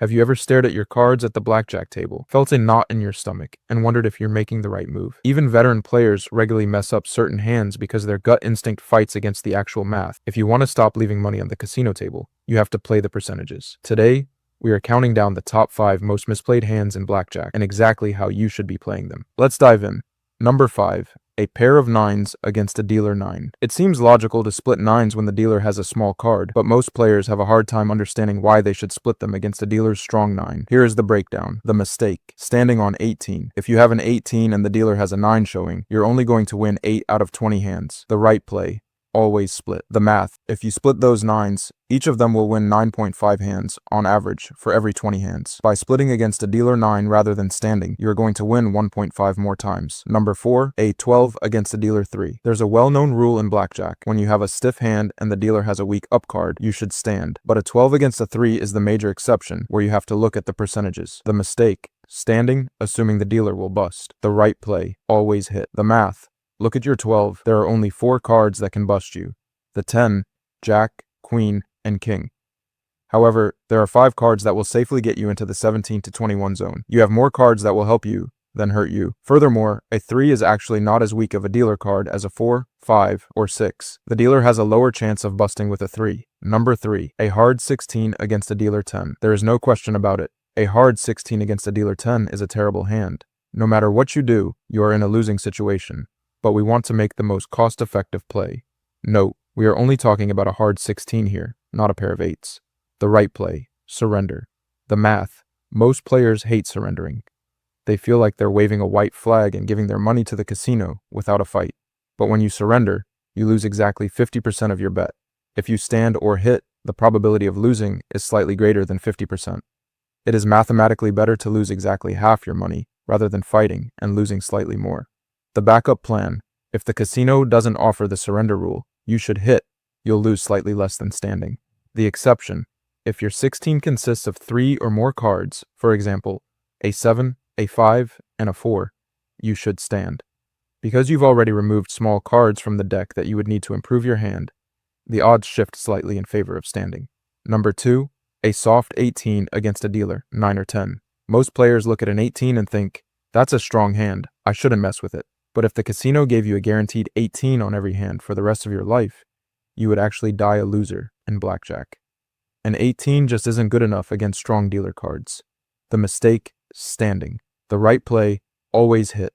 Have you ever stared at your cards at the blackjack table, felt a knot in your stomach, and wondered if you're making the right move? Even veteran players regularly mess up certain hands because their gut instinct fights against the actual math. If you want to stop leaving money on the casino table, you have to play the percentages. Today, we are counting down the top 5 most misplayed hands in blackjack and exactly how you should be playing them. Let's dive in. Number 5. A pair of 9s against a dealer 9. It seems logical to split 9s when the dealer has a small card, but most players have a hard time understanding why they should split them against a dealer's strong 9. Here is the breakdown. The mistake. Standing on 18. If you have an 18 and the dealer has a 9 showing, you're only going to win 8 out of 20 hands. The right play. Always split. The math. If you split those 9s, each of them will win 9.5 hands, on average, for every 20 hands. By splitting against a dealer 9 rather than standing, you're going to win 1.5 more times. Number 4. A 12 against a dealer 3. There's a well-known rule in blackjack. When you have a stiff hand and the dealer has a weak up card, you should stand. But a 12 against a 3 is the major exception, where you have to look at the percentages. The mistake. Standing, assuming the dealer will bust. The right play. Always hit. The math. Look at your 12. There are only 4 cards that can bust you. The 10, Jack, Queen, and King. However, there are 5 cards that will safely get you into the 17 to 21 zone. You have more cards that will help you than hurt you. Furthermore, a 3 is actually not as weak of a dealer card as a 4, 5, or 6. The dealer has a lower chance of busting with a 3. Number 3. A hard 16 against a dealer 10. There is no question about it. A hard 16 against a dealer 10 is a terrible hand. No matter what you do, you are in a losing situation. But we want to make the most cost-effective play. Note, we are only talking about a hard 16 here, not a pair of 8s. The right play, surrender. The math, most players hate surrendering. They feel like they're waving a white flag and giving their money to the casino without a fight. But when you surrender, you lose exactly 50% of your bet. If you stand or hit, the probability of losing is slightly greater than 50%. It is mathematically better to lose exactly half your money rather than fighting and losing slightly more. The backup plan. If the casino doesn't offer the surrender rule, you should hit. You'll lose slightly less than standing. The exception. If your 16 consists of 3 or more cards, for example, a 7, a 5, and a 4, you should stand. Because you've already removed small cards from the deck that you would need to improve your hand, the odds shift slightly in favor of standing. Number 2. A soft 18 against a dealer, 9 or 10. Most players look at an 18 and think, that's a strong hand, I shouldn't mess with it. But if the casino gave you a guaranteed 18 on every hand for the rest of your life, you would actually die a loser in blackjack. An 18 just isn't good enough against strong dealer cards. The mistake, standing. The right play, always hit,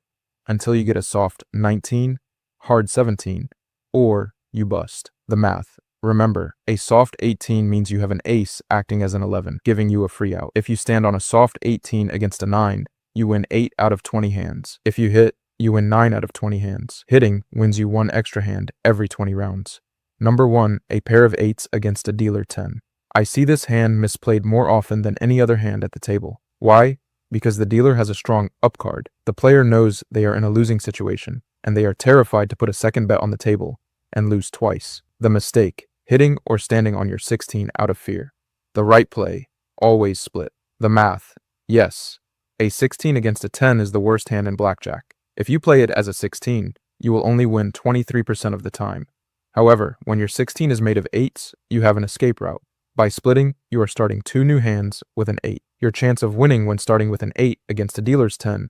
until you get a soft 19, hard 17, or you bust. The math. Remember, a soft 18 means you have an ace acting as an 11, giving you a free out. If you stand on a soft 18 against a 9, you win 8 out of 20 hands. If you hit, you win 9 out of 20 hands. Hitting wins you 1 extra hand every 20 rounds. Number 1. A pair of 8s against a dealer 10. I see this hand misplayed more often than any other hand at the table. Why? Because the dealer has a strong up card. The player knows they are in a losing situation, and they are terrified to put a second bet on the table and lose twice. The mistake. Hitting or standing on your 16 out of fear. The right play. Always split. The math. Yes. A 16 against a 10 is the worst hand in blackjack. If you play it as a 16, you will only win 23% of the time. However, when your 16 is made of 8s, you have an escape route. By splitting, you are starting 2 new hands with an 8. Your chance of winning when starting with an 8 against a dealer's 10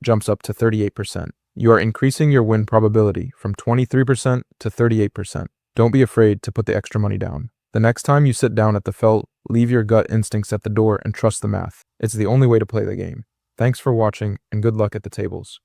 jumps up to 38%. You are increasing your win probability from 23% to 38%. Don't be afraid to put the extra money down. The next time you sit down at the felt, leave your gut instincts at the door and trust the math. It's the only way to play the game. Thanks for watching and good luck at the tables.